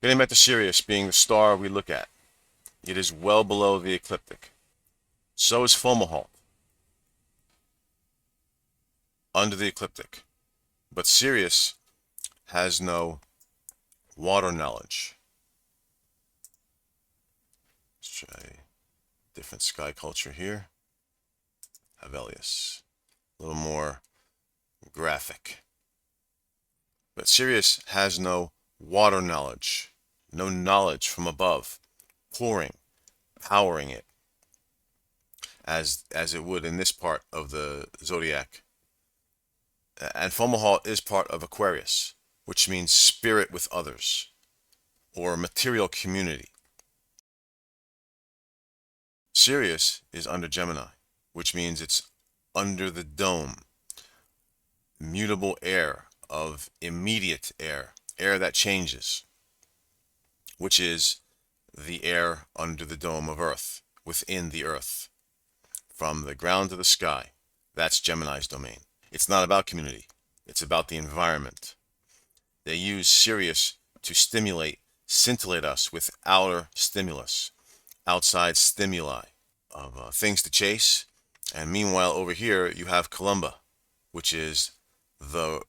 Getting back to Sirius being the star we look at, it is well below the ecliptic. So is Fomalhaut, under the ecliptic. But Sirius has no water knowledge. Let's try a different sky culture here. Havelius. A little more graphic. But Sirius has no water knowledge, no knowledge from above, pouring, powering it, as it would in this part of the zodiac. And Fomalhaut is part of Aquarius, which means spirit with others, or material community. Sirius is under Gemini, which means it's under the dome, mutable air of immediate air, air that changes, which is the air under the dome of Earth, within the Earth, from the ground to the sky. That's Gemini's domain. It's not about community. It's about the environment. They use Sirius to scintillate us with outer stimulus, outside stimuli of things to chase. And meanwhile, over here, you have Columba, which is the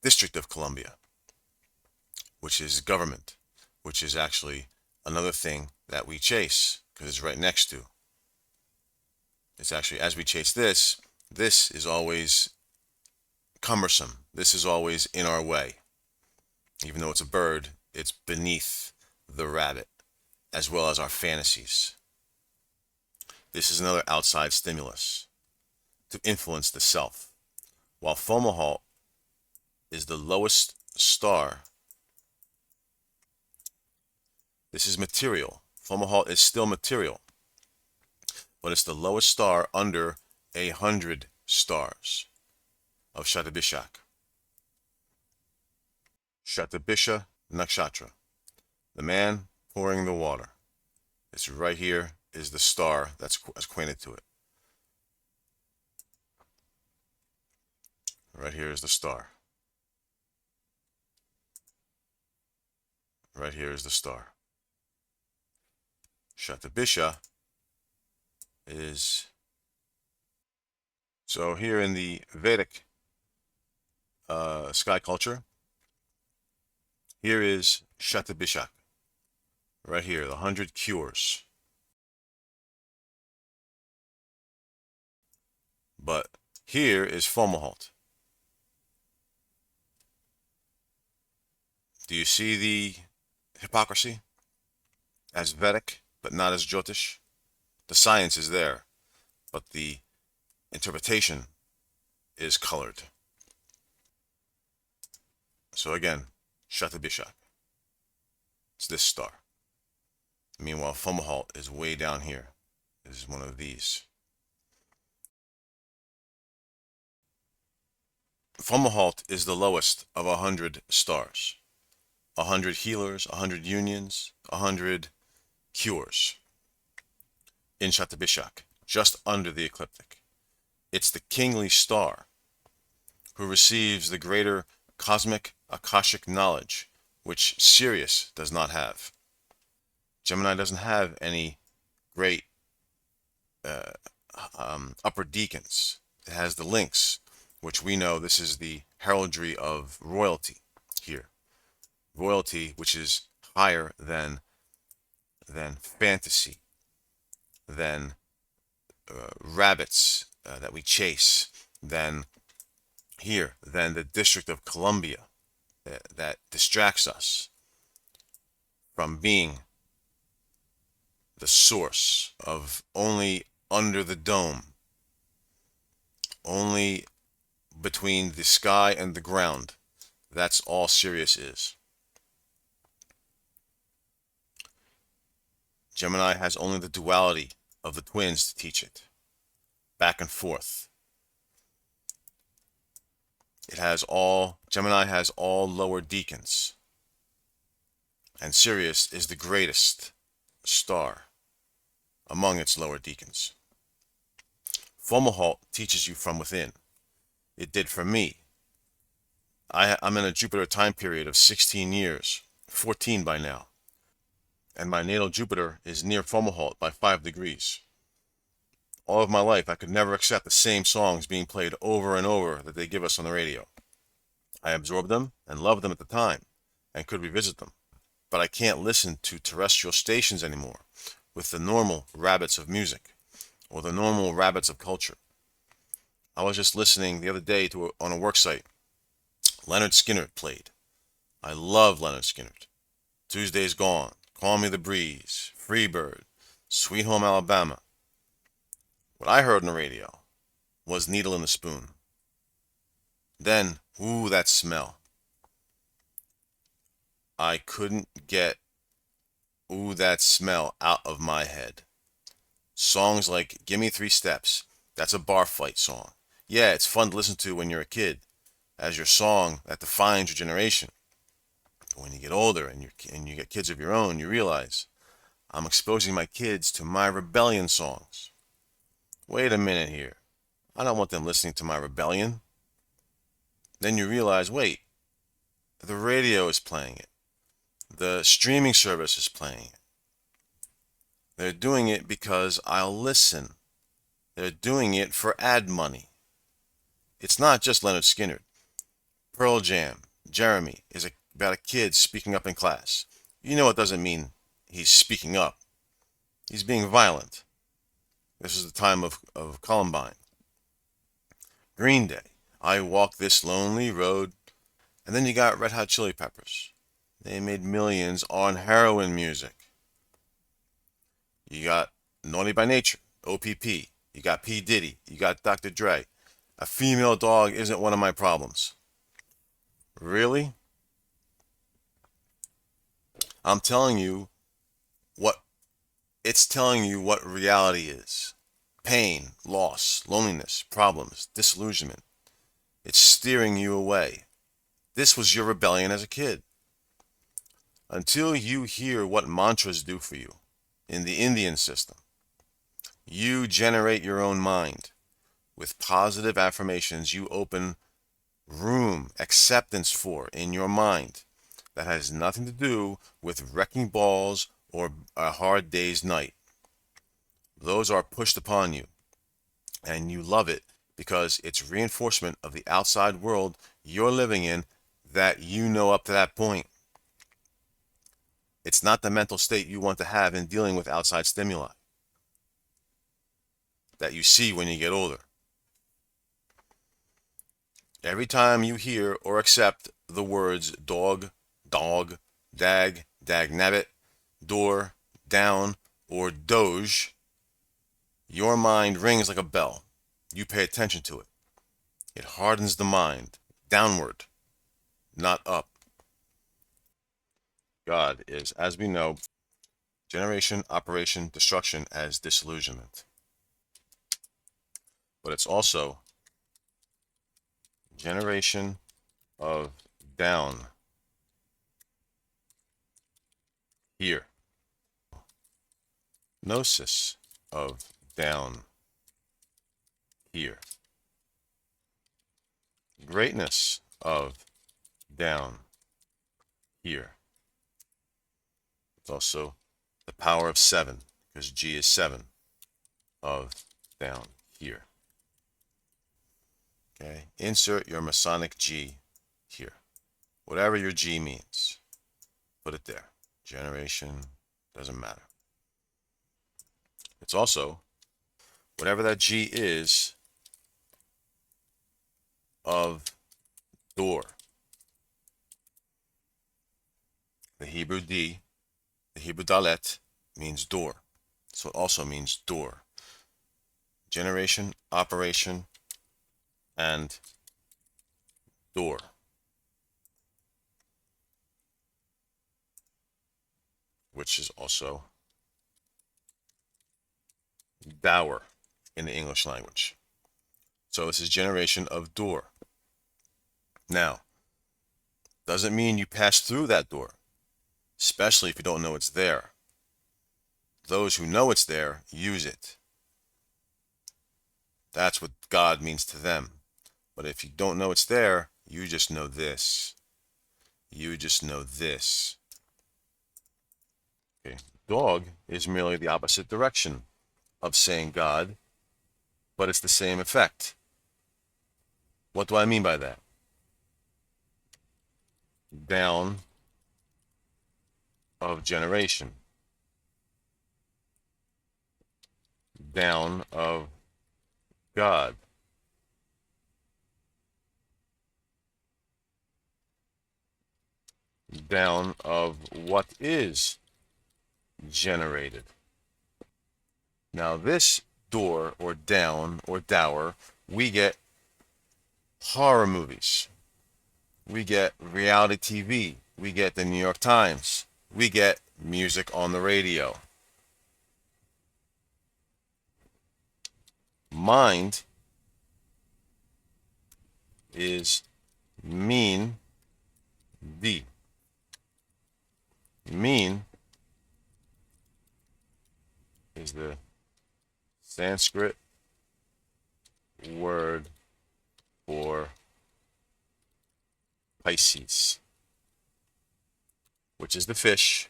District of Columbia, which is government, which is actually another thing that we chase because it's right next to. It's actually, as we chase this is always cumbersome. This is always in our way. Even though it's a bird, it's beneath the rabbit, as well as our fantasies. This is another outside stimulus to influence the self. While Fomalhaut is the lowest star, this is material. Fomalhaut is still material, but it's the lowest star under 100 stars of Shatabishak. Shatabisha Nakshatra, the man pouring the water. It's right here is the star that's acquainted to it. Right here is the star. Right here is the star. Shatabisha is, so here in the Vedic sky culture, here is Shatabishak. Right here, the 100 cures. But here is Fomalhaut. Do you see the hypocrisy? As Vedic, but not as Jyotish. The science is there, but the interpretation is colored. So again, Shatabishak. It's this star. Meanwhile, Fomalhaut is way down here. This is one of these. Fomalhaut is the lowest of 100 stars. 100 healers, 100 unions, 100 cures in Shatabishak, just under the ecliptic. It's the kingly star who receives the greater cosmic Akashic knowledge, which Sirius does not have. Gemini doesn't have any great upper deacons. It has the links, which we know this is the heraldry of royalty here. Royalty, which is higher than fantasy, than rabbits that we chase, than the District of Columbia that distracts us from being the source of only under the dome, only between the sky and the ground. That's all Sirius is. Gemini has only the duality of the twins to teach it. Back and forth. Gemini has all lower deacons. And Sirius is the greatest star among its lower deacons. Fomalhaut teaches you from within. It did for me. I'm in a Jupiter time period of 16 years, 14 by now, and my natal Jupiter is near Fomalhaut by 5 degrees. All of my life, I could never accept the same songs being played over and over that they give us on the radio. I absorbed them and loved them at the time and could revisit them, but I can't listen to terrestrial stations anymore with the normal rabbits of music or the normal rabbits of culture. I was just listening the other day on a work site. Leonard Skinner played. I love Leonard Skinner. Tuesday's Gone, Call Me the Breeze, Freebird, Sweet Home Alabama. What I heard on the radio was Needle in the Spoon. Then, ooh, that smell. I couldn't get ooh, that smell out of my head. Songs like Gimme 3 Steps, that's a bar fight song. Yeah, it's fun to listen to when you're a kid, as your song that defines your generation. But when you get older and you get kids of your own, you realize, I'm exposing my kids to my rebellion songs. Wait a minute here. I don't want them listening to my rebellion. Then you realize, wait, the radio is playing it. The streaming service is playing it. They're doing it because I'll listen. They're doing it for ad money. It's not just Leonard Skinner. Pearl Jam, Jeremy, is about a kid speaking up in class. You know it doesn't mean he's speaking up. He's being violent. This is the time of Columbine. Green Day, I Walk This Lonely Road. And then you got Red Hot Chili Peppers. They made millions on heroin music. You got Naughty by Nature, OPP. You got P. Diddy. You got Dr. Dre. A female dog isn't one of my problems. Really? I'm telling you what it's telling you what reality is. Pain, loss, loneliness, problems, disillusionment. It's steering you away. This was your rebellion as a kid. Until you hear what mantras do for you in the Indian system, you generate your own mind. With positive affirmations, you open room, acceptance for in your mind that has nothing to do with wrecking balls or a hard day's night. Those are pushed upon you, and you love it because it's reinforcement of the outside world you're living in that you know up to that point. It's not the mental state you want to have in dealing with outside stimuli that you see when you get older. Every time you hear or accept the words dog, dog, dag, dagnabbit, door, down, or doge, your mind rings like a bell. You pay attention to it. It hardens the mind, downward, not up. God is, as we know, generation, operation, destruction as disillusionment. But it's also generation of down here. Gnosis of down here. Greatness of down here. It's also the power of 7, because G is 7 of down here. Okay, insert your Masonic G here. Whatever your G means, put it there. Generation, doesn't matter. It's also, whatever that G is, of door. The Hebrew D, the Hebrew Dalet, means door. So it also means door. Generation, operation, and door. Which is also dower in the English language. So this is generation of door. Now, doesn't mean you pass through that door, especially if you don't know it's there. Those who know it's there, use it. That's what God means to them. But if you don't know it's there, you just know this. You just know this. Okay. Dog is merely the opposite direction of saying God, but it's the same effect. What do I mean by that? Down of generation. Down of God. Down of what is generated. Now this door or down or dower, we get horror movies. We get reality TV. We get the New York Times. We get music on the radio. Mind is mean the. Mean is the Sanskrit word for Pisces, which is the fish,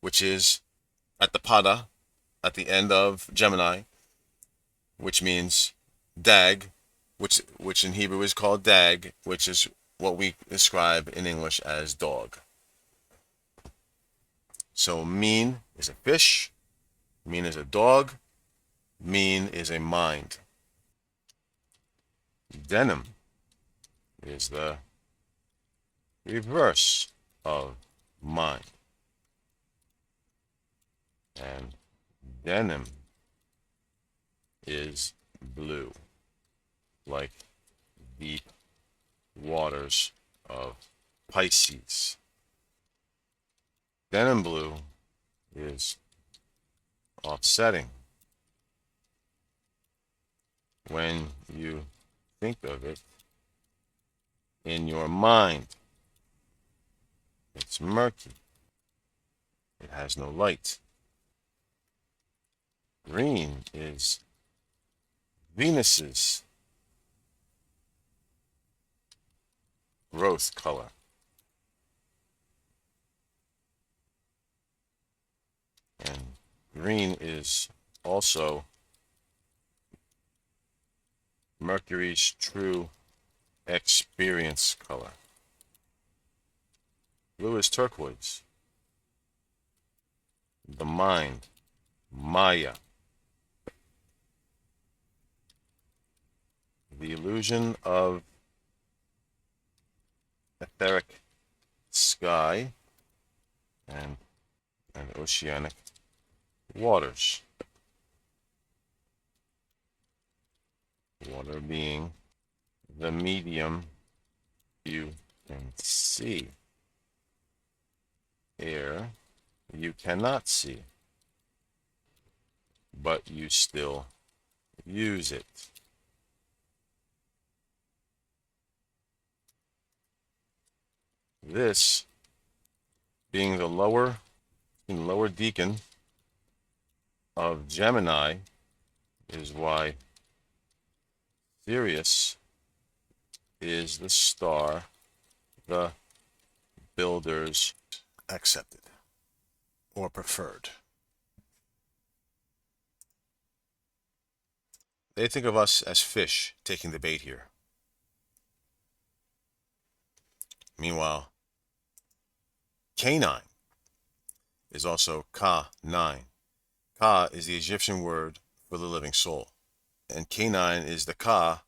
which is at the pada, at the end of Gemini, which means dag, which in Hebrew is called dag, which is what we describe in English as dog. So mean is a fish, mean is a dog, mean is a mind. Denim is the reverse of mind. And denim is blue, like deep waters of Pisces. Denim blue is offsetting. When you think of it in your mind, it's murky. It has no light. Green is Venus's growth color. And green is also Mercury's true experience color. Blue is turquoise. The mind, Maya. The illusion of etheric sky and oceanic waters. Water being the medium you can see. Air you cannot see, but you still use it. This being the lower decan of Gemini is why Sirius is the star the builders accepted or preferred. They think of us as fish taking the bait here. Meanwhile, Canine is also Ka-9. Ka is the Egyptian word for the living soul. And Canine is the Ka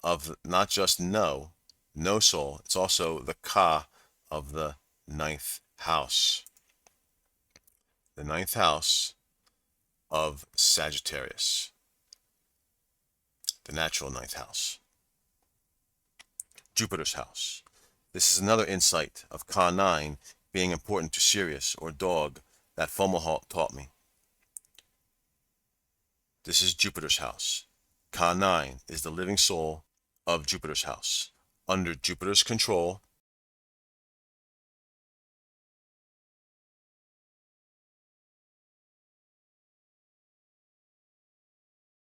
of not just no soul, it's also the Ka of the ninth house. The ninth house of Sagittarius. The natural ninth house. Jupiter's house. This is another insight of Ka-9 being important to Sirius or dog that Fomalhaut taught me. This is Jupiter's house. Ka-9 is the living soul of Jupiter's house. Under Jupiter's control,